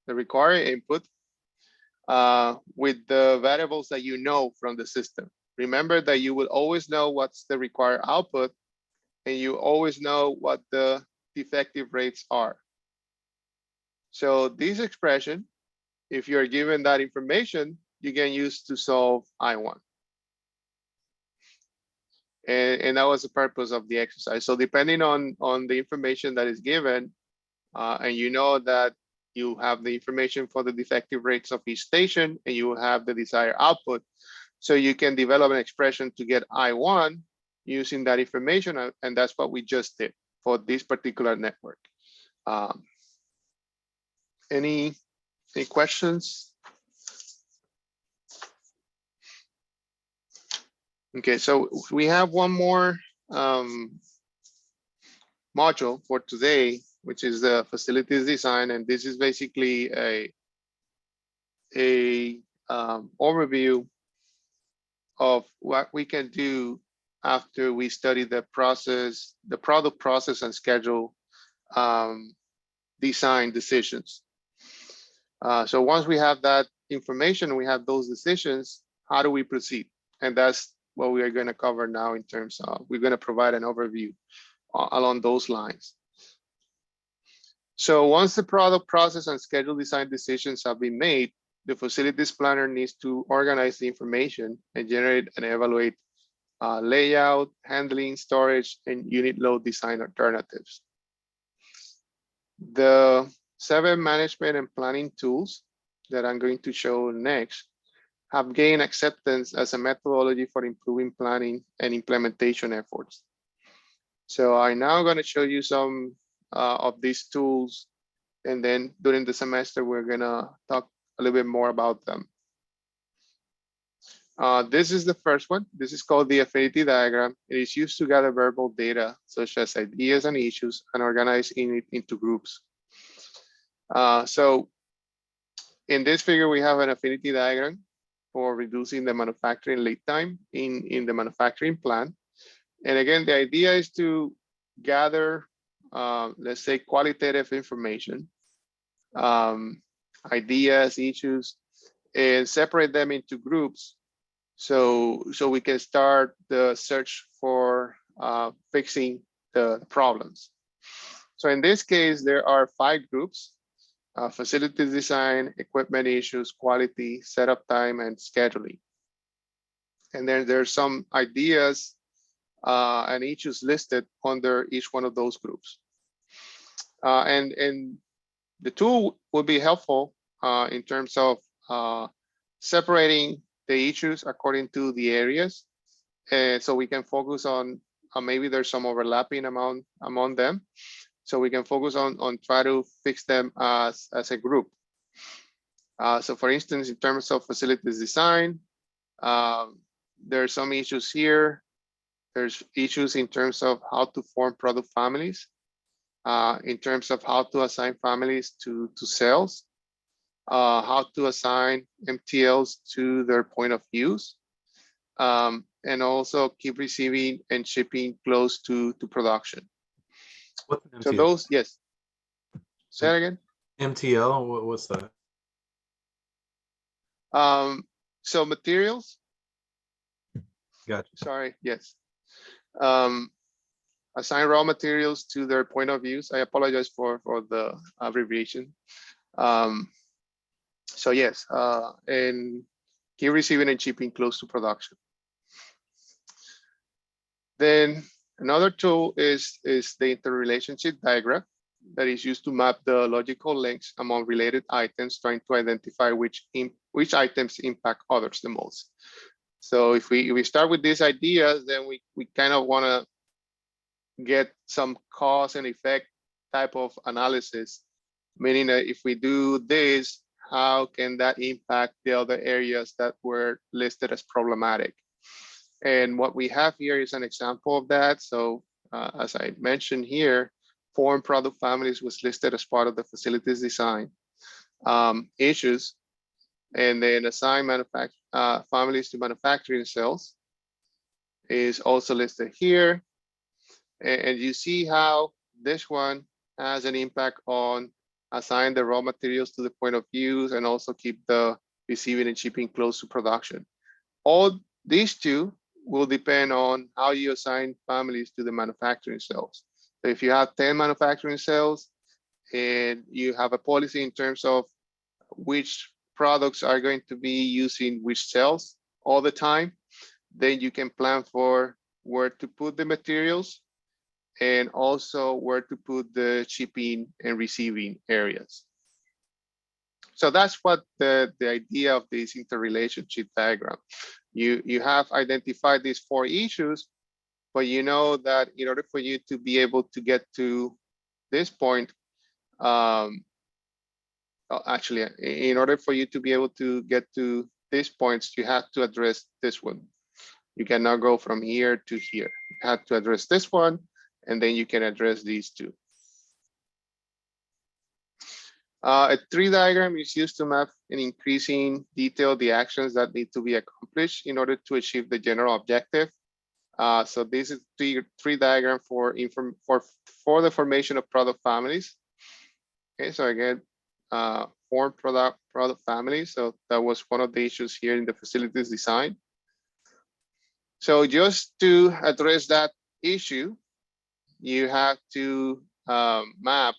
the required input, with the variables that you know from the system. Remember that you will always know what's the required output, and you always know what the defective rates are. So this expression, if you're given that information, you can use to solve I1. And that was the purpose of the exercise. So depending on the information that is given, and you know that you have the information for the defective rates of each station, and you have the desired output, so you can develop an expression to get I1 using that information, and that's what we just did for this particular network. Any questions? Okay, so we have one more module for today, which is the facilities design, and this is basically a overview of what we can do after we study the process, the product process and schedule design decisions. So once we have that information, we have those decisions, how do we proceed? And that's what we are going to cover now in terms of, we're going to provide an overview along those lines. So once the product process and schedule design decisions have been made, the facilities planner needs to organize the information and generate and evaluate layout, handling, storage, and unit load design alternatives. The 7 management and planning tools that I'm going to show next have gained acceptance as a methodology for improving planning and implementation efforts. So I'm now going to show you some of these tools, and then during the semester, we're going to talk a little bit more about them. This is the first one. This is called the Affinity Diagram. It is used to gather verbal data, such as ideas and issues, and organize it into groups. So in this figure, we have an affinity diagram for reducing the manufacturing lead time in the manufacturing plant. And again, the idea is to gather, let's say, qualitative information, ideas, issues, and separate them into groups. So we can start the search for fixing the problems. So in this case, there are 5 groups: facilities design, equipment issues, quality, setup time, and scheduling. And then there's some ideas and issues listed under each one of those groups. And the tool will be helpful in terms of separating the issues according to the areas. And so we can focus on maybe there's some overlapping among them. So we can focus on try to fix them as a group. So for instance, in terms of facilities design, there are some issues here. There's issues in terms of how to form product families, in terms of how to assign families to cells, how to assign MTLs to their point of use, and also keep receiving and shipping close to production. What's an MTL? So those, yes. Say that again. MTL, what's that? So materials. Gotcha. Sorry, yes. Assign raw materials to their point of use. I apologize for the abbreviation. So yes, and keep receiving and shipping close to production. Then another tool is the interrelationship diagram that is used to map the logical links among related items, trying to identify which items impact others the most. So if we start with these ideas, then we kind of want to get some cause and effect type of analysis, meaning that if we do this, how can that impact the other areas that were listed as problematic? And what we have here is an example of that. So as I mentioned here, form product families was listed as part of the facilities design issues, and then assign families to manufacturing cells is also listed here. And you see how this one has an impact on assign the raw materials to the point of use and also keep the receiving and shipping close to production. All these two will depend on how you assign families to the manufacturing cells. So if you have 10 manufacturing cells and you have a policy in terms of which products are going to be using which cells all the time, then you can plan for where to put the materials and also where to put the shipping and receiving areas. So that's what the idea of this interrelationship diagram. You have identified these 4 issues, but you know that in order for you to be able to get to this point, actually, in order for you to be able to get to these points, you have to address this one. You cannot go from here to here. You have to address this one, and then you can address these 2. A tree diagram is used to map in increasing detail the actions that need to be accomplished in order to achieve the general objective. So this is tree diagram for the formation of product families. Okay, so again, form product family. So that was one of the issues here in the facilities design. So just to address that issue, you have to map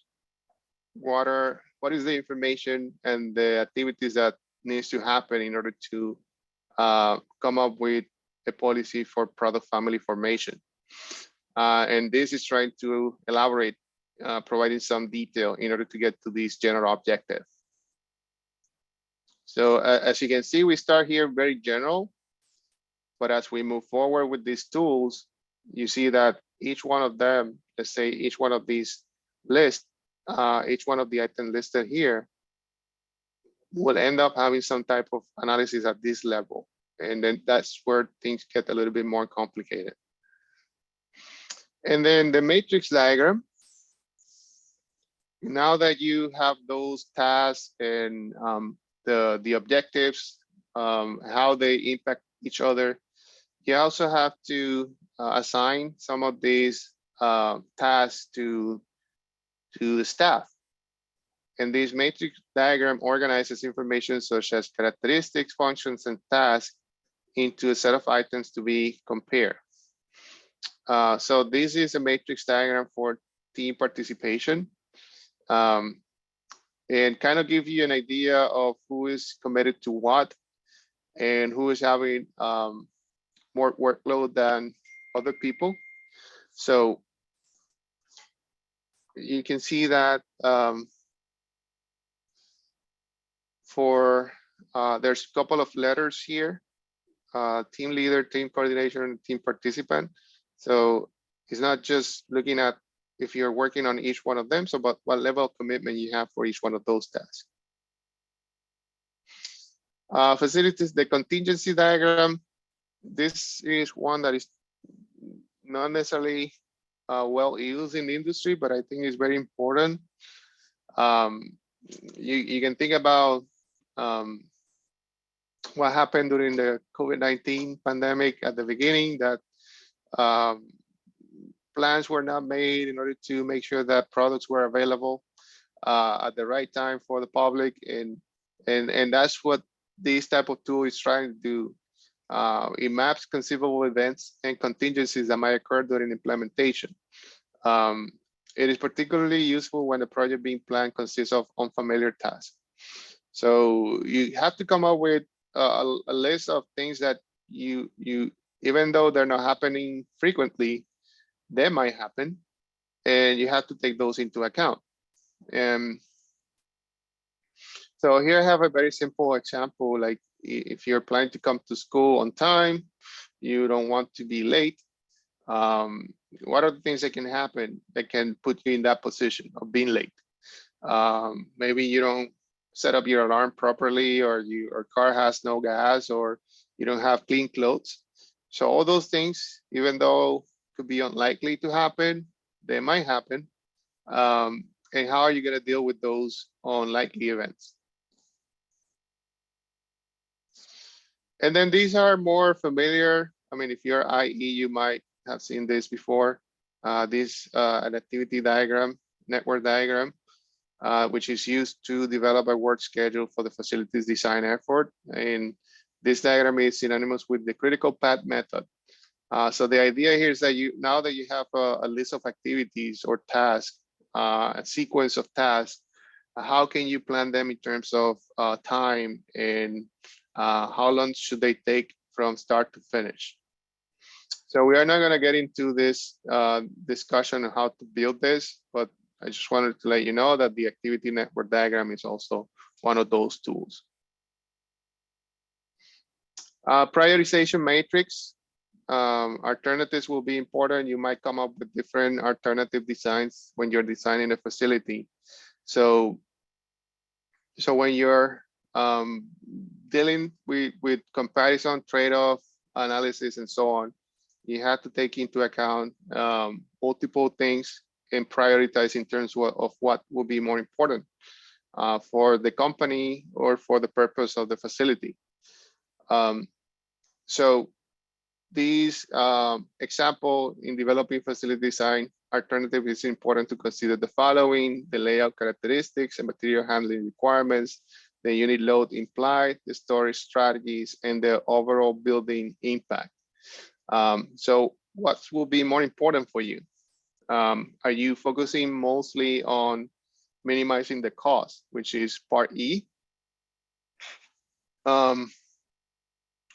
what is the information and the activities that needs to happen in order to come up with a policy for product family formation. And this is trying to elaborate, providing some detail in order to get to this general objective. So as you can see, we start here very general, but as we move forward with these tools, you see that each one of them, let's say each one of these lists, each one of the items listed here will end up having some type of analysis at this level. And then that's where things get a little bit more complicated. And then the matrix diagram. Now that you have those tasks and the objectives, how they impact each other, you also have to assign some of these tasks to the staff. And this matrix diagram organizes information such as characteristics, functions, and tasks into a set of items to be compared. So this is a matrix diagram for team participation, and kind of give you an idea of who is committed to what and who is having more workload than other people. So you can see that there's a couple of letters here, team leader, team coordination, and team participant. So it's not just looking at if you're working on each one of them, so but what level of commitment you have for each one of those tasks. Facilities, the contingency diagram. This is one that is not necessarily well used in the industry, but I think it's very important. You can think about what happened during the COVID-19 pandemic at the beginning, that plans were not made in order to make sure that products were available at the right time for the public, and that's what this type of tool is trying to do. It maps conceivable events and contingencies that might occur during implementation. It is particularly useful when the project being planned consists of unfamiliar tasks. So you have to come up with a list of things that you even though they're not happening frequently, they might happen, and you have to take those into account. So here I have a very simple example, like if you're planning to come to school on time, you don't want to be late. What are the things that can happen that can put you in that position of being late? Maybe you don't set up your alarm properly, or your car has no gas, or you don't have clean clothes. So all those things, even though could be unlikely to happen, they might happen. And how are you going to deal with those unlikely events? And then these are more familiar. I mean, if you're IE, you might have seen this before. This an activity diagram, network diagram, which is used to develop a work schedule for the facilities design effort. And this diagram is synonymous with the critical path method. So the idea here is that now that you have a list of activities or tasks, a sequence of tasks, how can you plan them in terms of time, and how long should they take from start to finish? So we are not going to get into this discussion on how to build this, but I just wanted to let you know that the activity network diagram is also one of those tools. Prioritization matrix. Alternatives will be important. You might come up with different alternative designs when you're designing a facility. So when you're dealing with comparison, trade-off analysis, and so on, you have to take into account multiple things and prioritize in terms of what will be more important for the company or for the purpose of the facility. So these example in developing facility design alternative, it's important to consider the following: the layout characteristics and material handling requirements, the unit load implied, the storage strategies, and the overall building impact. So what will be more important for you? Are you focusing mostly on minimizing the cost, which is part E?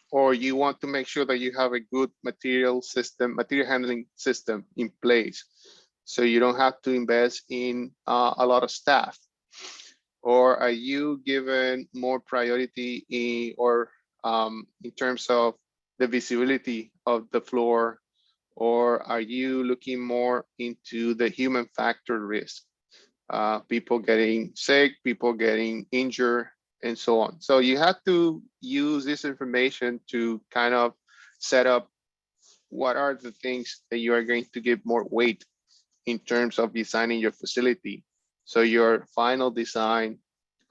Or you want to make sure that you have a good material handling system in place, so you don't have to invest in a lot of staff? Or are you given more priority in terms of the visibility of the floor? Or are you looking more into the human factor risk? People getting sick, people getting injured, and so on. So you have to use this information to kind of set up what are the things that you are going to give more weight in terms of designing your facility, so your final design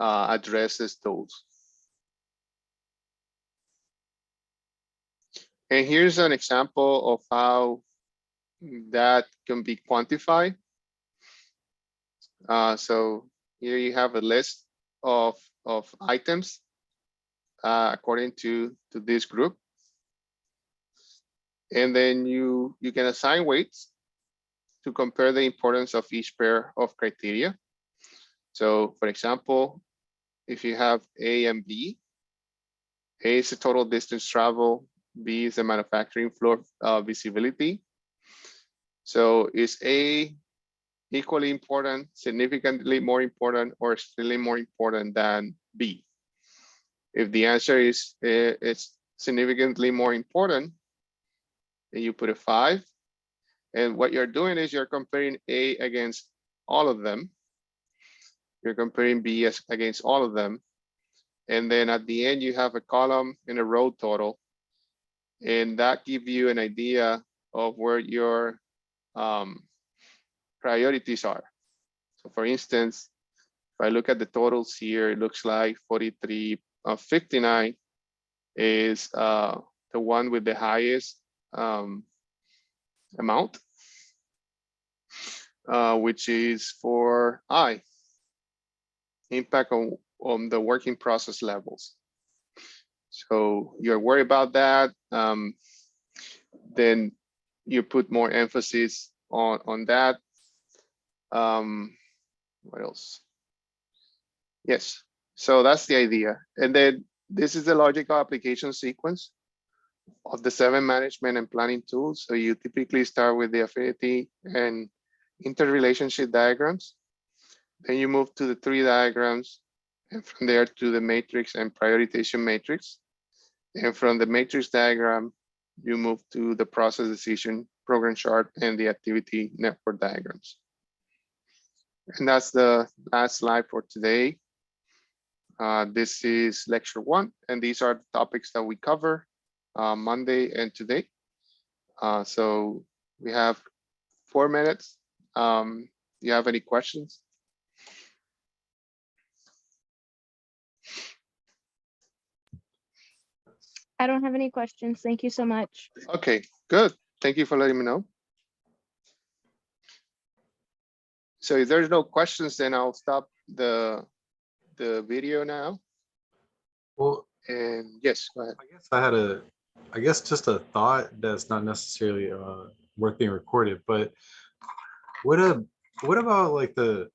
addresses those. And here's an example of how that can be quantified. So here you have a list of items according to this group. And then you can assign weights to compare the importance of each pair of criteria. So for example, if you have A and B, A is the total distance travel, B is the manufacturing floor visibility. So is A equally important, significantly more important, or still more important than B? If the answer is it's significantly more important, then you put a 5. And what you're doing is you're comparing A against all of them. You're comparing B against all of them. And then at the end, you have a column and a row total. And that gives you an idea of where your priorities are. So for instance, if I look at the totals here, it looks like 4359 is the one with the highest amount, which is for I, impact on the working process levels. So you're worried about that, then you put more emphasis on that. What else? Yes, so that's the idea. And then this is the logical application sequence of the 7 management and planning tools. So you typically start with the affinity and interrelationship diagrams. Then you move to the 3 diagrams, and from there to the matrix and prioritization matrix. And from the matrix diagram, you move to the process decision program chart and the activity network diagrams. And that's the last slide for today. This is lecture 1, and these are the topics that we cover Monday and today. So we have 4 minutes. Do you have any questions? I don't have any questions. Thank you so much. Okay, good. Thank you for letting me know. So if there's no questions, then I'll stop the video now. Well, And yes, go ahead. I guess just a thought that's not necessarily worth being recorded, but what about like the